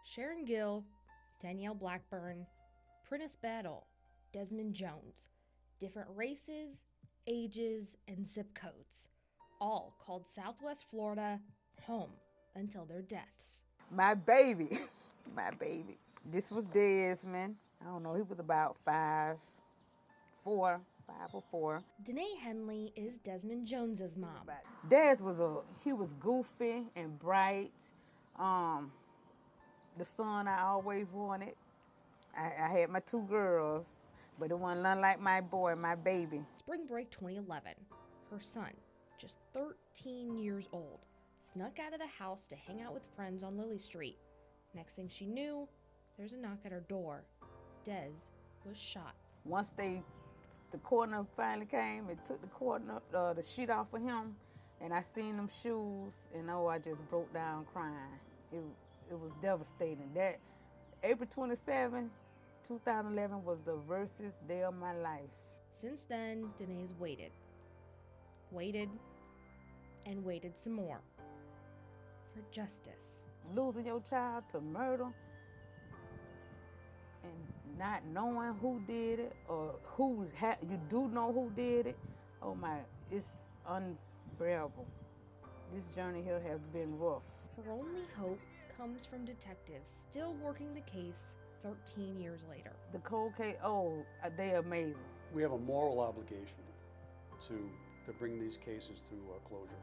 Sharon Gill, Danielle Blackburn, Prentice Battle, Desmond Jones. Different races, ages, and zip codes. All called Southwest Florida home until their deaths. My baby, my baby. This was Desmond. I don't know, he was about 5 or 4. Danae Henley is Desmond Jones's mom. Des he was goofy and bright. The son I always wanted. I had my 2 girls, but it wasn't none like my boy, my baby. Spring break 2011, her son, just 13 years old, snuck out of the house to hang out with friends on Lily Street. Next thing she knew, there's a knock at her door. Des was shot. Once the coroner finally came and took the sheet off of him, and I seen them shoes, and I just broke down crying. It was devastating. That April 27, 2011 was the worstest day of my life. Since then, Danae's waited, and waited some more for justice. Losing your child to murder and not knowing who did it or you do know who did it, oh my, it's unbearable. This journey here has been rough. Her only hope comes from detectives still working the case 13 years later. The cold case, they're amazing. We have a moral obligation to bring these cases to closure,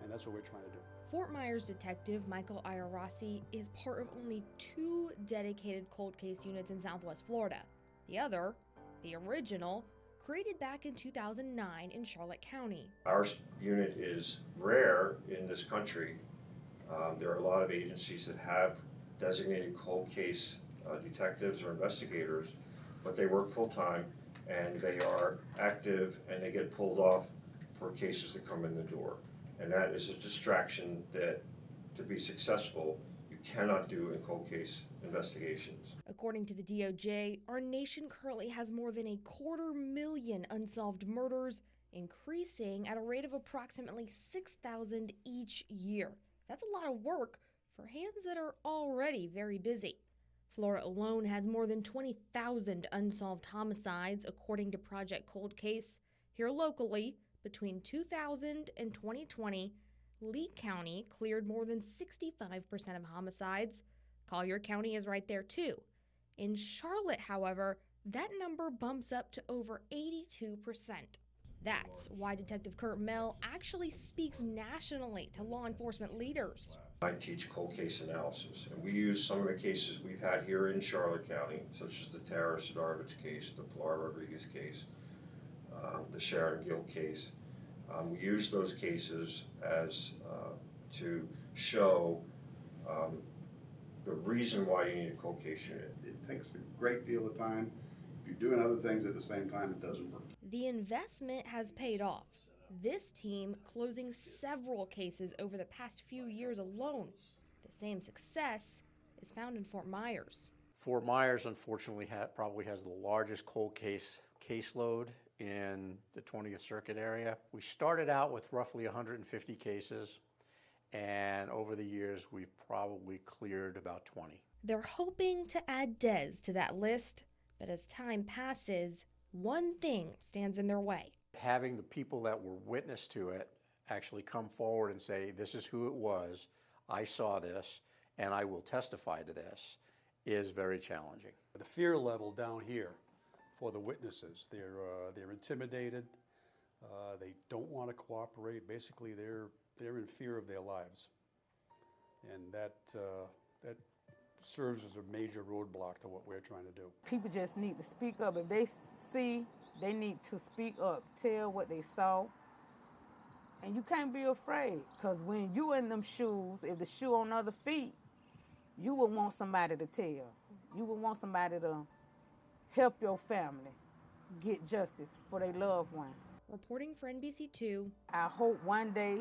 and that's what we're trying to do. Fort Myers detective Michael Iarossi is part of only 2 dedicated cold case units in Southwest Florida. The other, the original, created back in 2009 in Charlotte County. Our unit is rare in this country. There are a lot of agencies that have designated cold case detectives or investigators, but they work full-time and they are active and they get pulled off for cases that come in the door. And that is a distraction that, to be successful, you cannot do in cold case investigations. According to the DOJ, our nation currently has more than 250,000 unsolved murders, increasing at a rate of approximately 6,000 each year. That's a lot of work for hands that are already very busy. Florida alone has more than 20,000 unsolved homicides, according to Project Cold Case. Here locally, between 2000 and 2020, Lee County cleared more than 65% of homicides. Collier County is right there too. In Charlotte, however, that number bumps up to over 82%. That's why Detective Kurt Mell actually speaks nationally to law enforcement leaders. I teach cold case analysis, and we use some of the cases we've had here in Charlotte County, such as the Tara Sidarovich case, the Pilar Rodriguez case, the Sharon Gill case. We use those cases as to show the reason why you need a cold case unit. It takes a great deal of time. If you're doing other things at the same time, it doesn't work. The investment has paid off. This team closing several cases over the past few years alone. The same success is found in Fort Myers. Fort Myers, unfortunately, probably has the largest cold case caseload in the 20th Circuit area. We started out with roughly 150 cases, and over the years, we've probably cleared about 20. They're hoping to add Des to that list, but as time passes, one thing stands in their way. Having the people that were witness to it actually come forward and say, this is who it was, I saw this, and I will testify to this, is very challenging. The fear level down here for the witnesses, they're intimidated, they don't want to cooperate. Basically, they're in fear of their lives, and that serves as a major roadblock to what we're trying to do. People just need to speak up. If they see, they need to speak up, tell what they saw. And you can't be afraid, because when you in them shoes, if the shoe on other feet, you would want somebody to tell. You would want somebody to help your family get justice for their loved one. Reporting for NBC2. I hope one day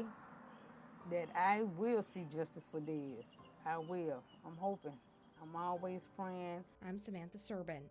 that I will see justice for Des. I will. I'm hoping. I'm always praying. I'm Samantha Serbin.